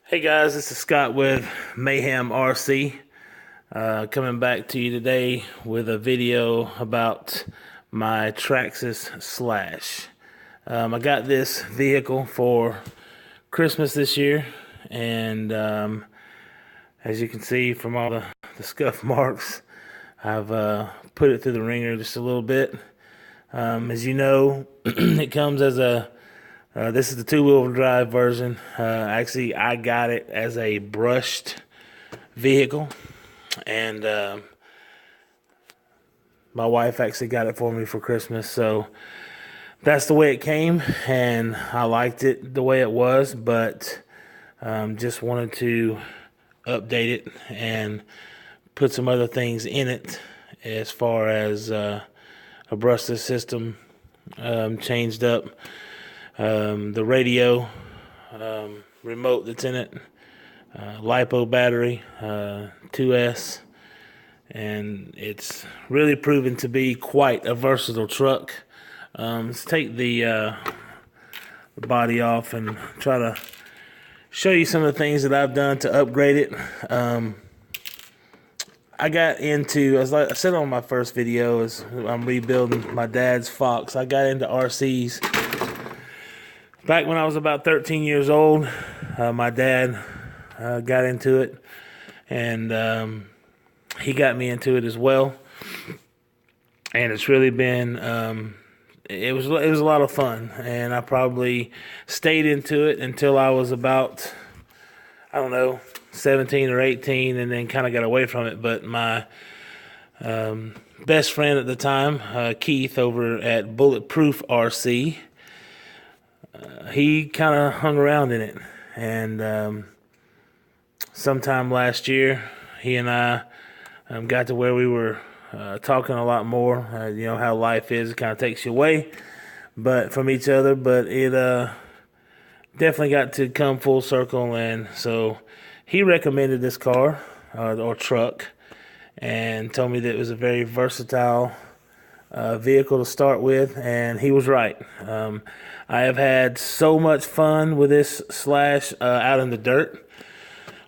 Hey guys, this is Scott with Mayhem RC, coming back to you today with a video about my Traxxas Slash. I got this vehicle for Christmas this year, and as you can see from all the scuff marks, I've put it through the ringer just a little bit. As you know, it comes as this is the two-wheel drive version. Actually, I got it as a brushed vehicle, and my wife actually got it for me for Christmas. So that's the way it came, and I liked it the way it was, but just wanted to update it and put some other things in it as far as a brushless system, changed up. The radio remote that's in it, LiPo battery, 2S, and it's really proven to be quite a versatile truck. Let's take the body off and try to show you some of the things that I've done to upgrade it. I got into, as I said on my first video, as I'm rebuilding my dad's Fox, I got into RCs back when I was about 13 years old. My dad got into it, and he got me into it as well. And it's really been, it was a lot of fun. And I probably stayed into it until I was about, I don't know, 17 or 18, and then kind of got away from it. But my best friend at the time, Keith, over at Bulletproof RC, he kind of hung around in it, and sometime last year, he and I got to where we were talking a lot more. You know how life is; it kind of takes you away, but from each other. But it definitely got to come full circle, and so he recommended this car or truck, and told me that it was a very versatile vehicle to start with, and he was right. I have had so much fun with this Slash out in the dirt.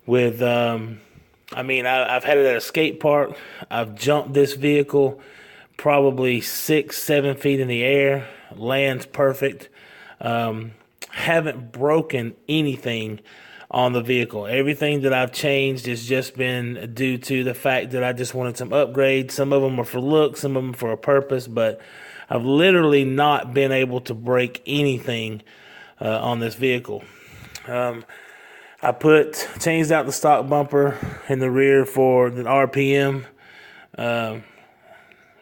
With, I've had it at a skate park. I've jumped this vehicle probably 6-7 feet in the air. Lands perfect. Haven't broken anything on the vehicle. Everything that I've changed has just been due to the fact that I just wanted some upgrades. Some of them are for looks, some of them for a purpose, but I've literally not been able to break anything on this vehicle. I changed out the stock bumper in the rear for the RPM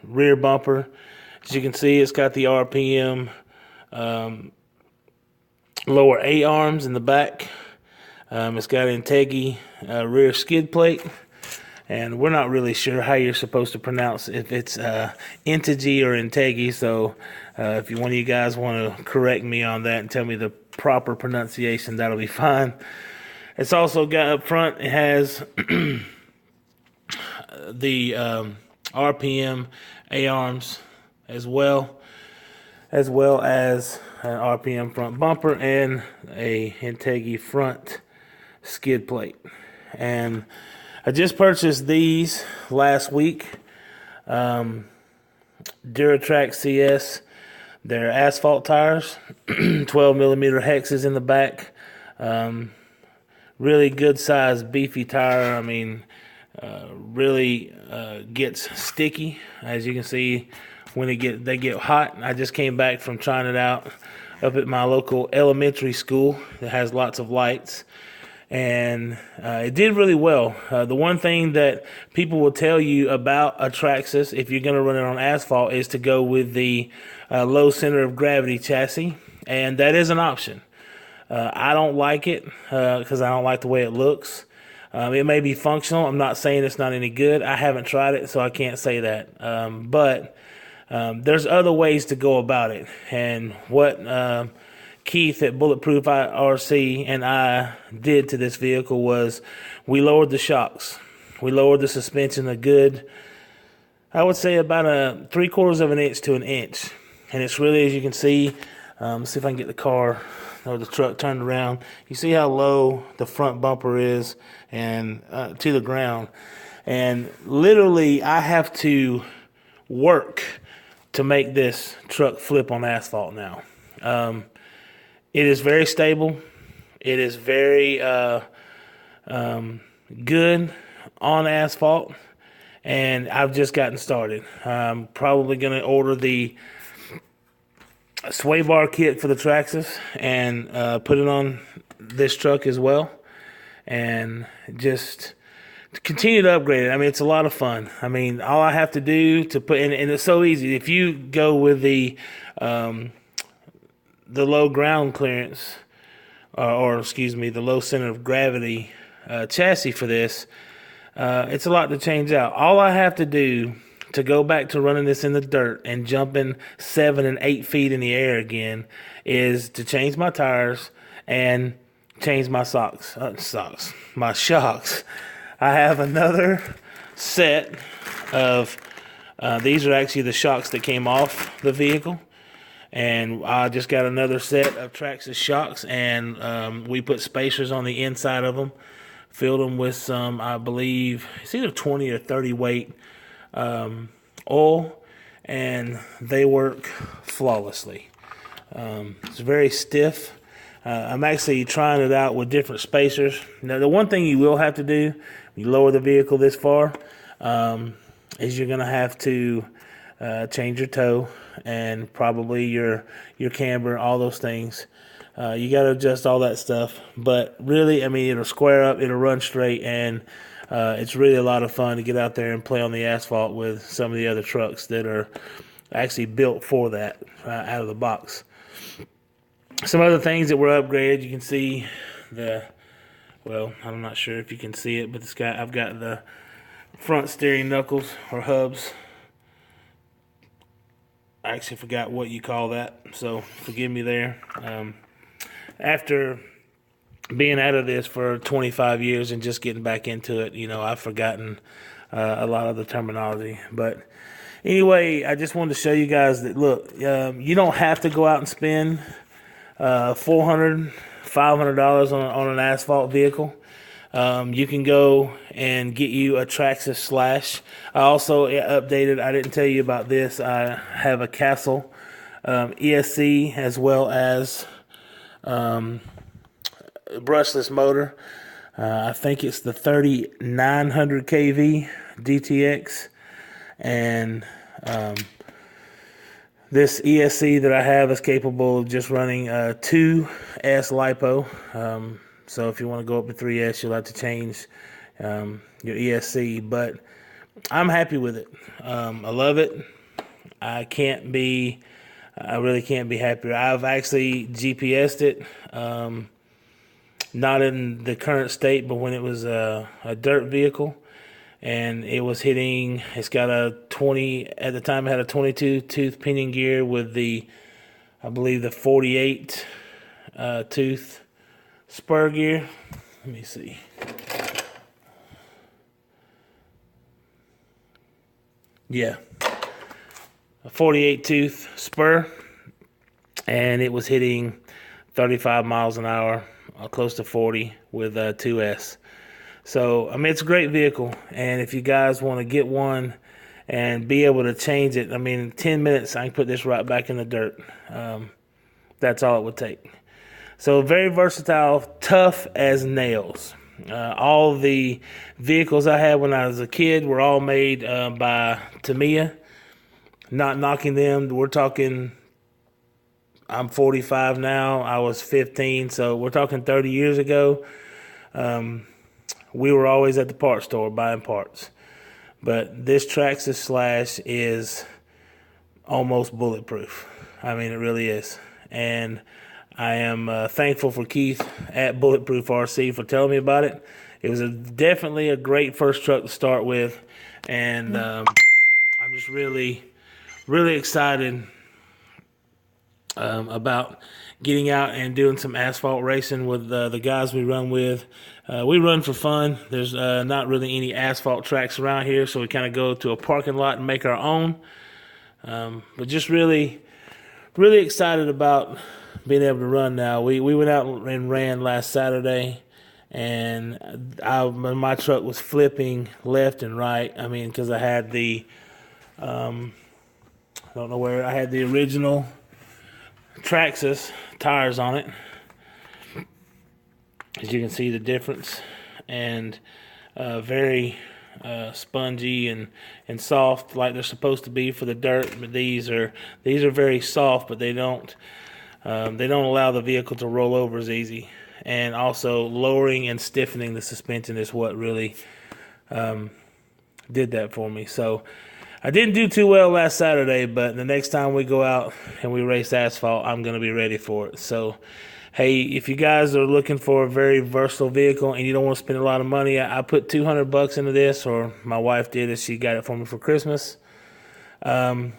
rear bumper. As you can see, it's got the RPM lower A-arms in the back. It's got Integi rear skid plate, and we're not really sure how you're supposed to pronounce if it's Integi or Integi. So if one of you guys want to correct me on that and tell me the proper pronunciation, that'll be fine. It's also got up front, it has the RPM A-arms as well as an RPM front bumper and a Integi front skid plate. And I just purchased these last week. Duratrax CS. They're asphalt tires, 12 millimeter hexes in the back. Really good size, beefy tire. I mean, really gets sticky, as you can see when they get hot. I just came back from trying it out up at my local elementary school that has lots of lights, and it did really well. The one thing that people will tell you about a Traxxas, if you're going to run it on asphalt, is to go with the low center of gravity chassis, and that is an option. I don't like it because I don't like the way it looks. It may be functional. I'm not saying it's not any good. I haven't tried it, so I can't say that. But there's other ways to go about it. And what Keith at Bulletproof RC and I did to this vehicle was we lowered the shocks. We lowered the suspension a good, I would say about a 3/4 of an inch to an inch. And it's really, as you can see, Let's see if I can get the car or the truck turned around. You see how low the front bumper is and to the ground. And literally, I have to work to make this truck flip on asphalt now. It is very stable. It is very good on asphalt. And I've just gotten started. I'm probably going to order the sway bar kit for the Traxxas and put it on this truck as well. And just continue to upgrade it. I mean, it's a lot of fun. I mean, all I have to do to put in, and it's so easy. If you go with the low ground clearance, or excuse me, the low center of gravity chassis for this, it's a lot to change out. All I have to do to go back to running this in the dirt and jumping 7 and 8 feet in the air again is to change my tires and change my my shocks. I have another set of, these are actually the shocks that came off the vehicle. And I just got another set of Traxxas shocks, and we put spacers on the inside of them, filled them with some, I believe, it's either 20 or 30 weight oil, and they work flawlessly. It's very stiff. I'm actually trying it out with different spacers. Now, the one thing you will have to do when you lower the vehicle this far is you're going to have to change your toe and probably your camber, all those things. You got to adjust all that stuff. But really, I mean, it'll square up, it'll run straight, and it's really a lot of fun to get out there and play on the asphalt with some of the other trucks that are actually built for that out of the box. Some other things that were upgraded, you can see well, I'm not sure if you can see it, but I've got the front steering knuckles or hubs. I actually forgot what you call that, so forgive me there. After being out of this for 25 years and just getting back into it, you know, I've forgotten a lot of the terminology. But anyway, I just wanted to show you guys that, look, you don't have to go out and spend $400, $500 on an asphalt vehicle. You can go and get you a Traxxas Slash. I also updated, I didn't tell you about this, I have a Castle ESC as well as brushless motor. I think it's the 3900 kV DTX, and this ESC that I have is capable of just running 2S LiPo. So if you want to go up to 3S, you'll have to change your ESC. But I'm happy with it. I love it. I really can't be happier. I've actually GPSed it. Not in the current state, but when it was a dirt vehicle. And it was hitting, it's got a 20, at the time it had a 22 tooth pinion gear with the, I believe the 48 tooth spur gear. Let me see. Yeah. A 48 tooth spur. And it was hitting 35 miles an hour, close to 40 with 2S. So, I mean, it's a great vehicle, and if you guys want to get one and be able to change it, I mean, in 10 minutes, I can put this right back in the dirt. That's all it would take. So, very versatile, tough as nails. All the vehicles I had when I was a kid were all made by Tamiya. Not knocking them. We're talking, I'm 45 now. I was 15, so we're talking 30 years ago. We were always at the parts store buying parts. But this Traxxas Slash is almost bulletproof. I mean, it really is. And I am thankful for Keith at Bulletproof RC for telling me about it. It was definitely a great first truck to start with. And I'm just really, really excited about getting out and doing some asphalt racing with the guys we run with. We run for fun. There's not really any asphalt tracks around here, so we kind of go to a parking lot and make our own. But just really, really excited about being able to run now. We went out and ran last Saturday, and my truck was flipping left and right. I mean, because I had the I don't know where I had the original Traxxas tires on it. As you can see the difference, and very spongy and soft like they're supposed to be for the dirt. But these are very soft, but they don't allow the vehicle to roll over as easy. And also lowering and stiffening the suspension is what really did that for me. So I didn't do too well last Saturday, but the next time we go out and we race asphalt, I'm going to be ready for it. So, hey, if you guys are looking for a very versatile vehicle and you don't want to spend a lot of money, I put $200 into this, or my wife did as she got it for me for Christmas. I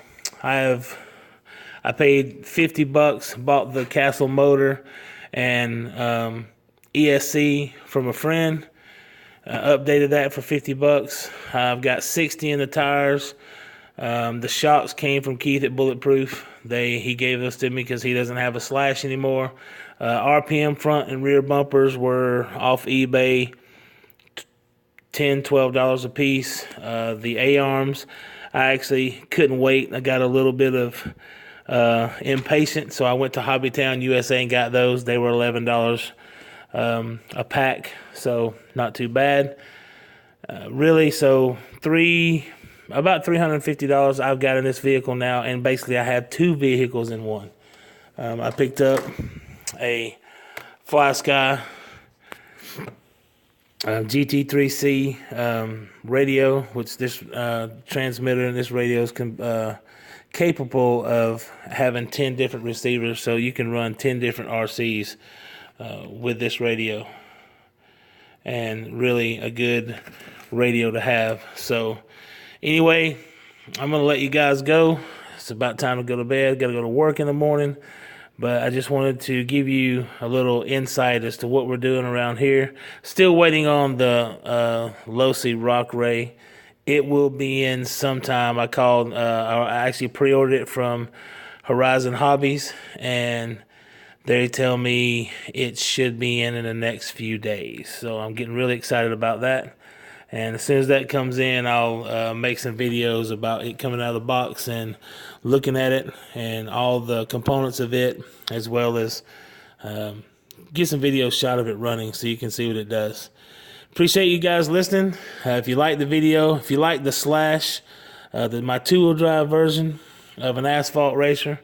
paid $50, bought the Castle motor and ESC from a friend. Updated that for $50. I've got 60 in the tires. The shocks came from Keith at Bulletproof. He gave those to me because he doesn't have a Slash anymore. RPM front and rear bumpers were off eBay, $10, $12 a piece. The A-arms, I actually couldn't wait. I got a little bit of impatient, so I went to Hobbytown USA and got those. They were $11 a pack, so not too bad. Really, so about $350 I've got in this vehicle now, and basically I have two vehicles in one. I picked up a Fly Sky GT3C radio, which this transmitter and this radio is capable of having 10 different receivers, so you can run 10 different RCs with this radio, and really a good radio to have. So anyway, I'm going to let you guys go. It's about time to go to bed. Got to go to work in the morning. But I just wanted to give you a little insight as to what we're doing around here. Still waiting on the Losi Rock Ray. It will be in sometime. I actually pre-ordered it from Horizon Hobbies, and they tell me it should be in the next few days. So I'm getting really excited about that. And as soon as that comes in, I'll make some videos about it coming out of the box and looking at it and all the components of it, as well as get some videos shot of it running so you can see what it does. Appreciate you guys listening. If you like the video, if you like the Slash, my two-wheel drive version of an asphalt racer,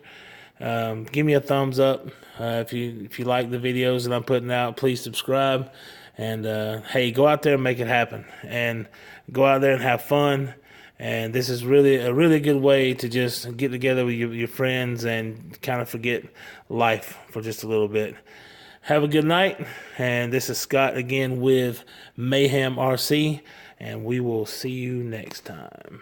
give me a thumbs up. If you like the videos that I'm putting out, please subscribe. And hey, go out there and make it happen, and go out there and have fun. And this is really a really good way to just get together with your friends and kind of forget life for just a little bit. Have a good night. And this is Scott again with Mayhem RC, and we will see you next time.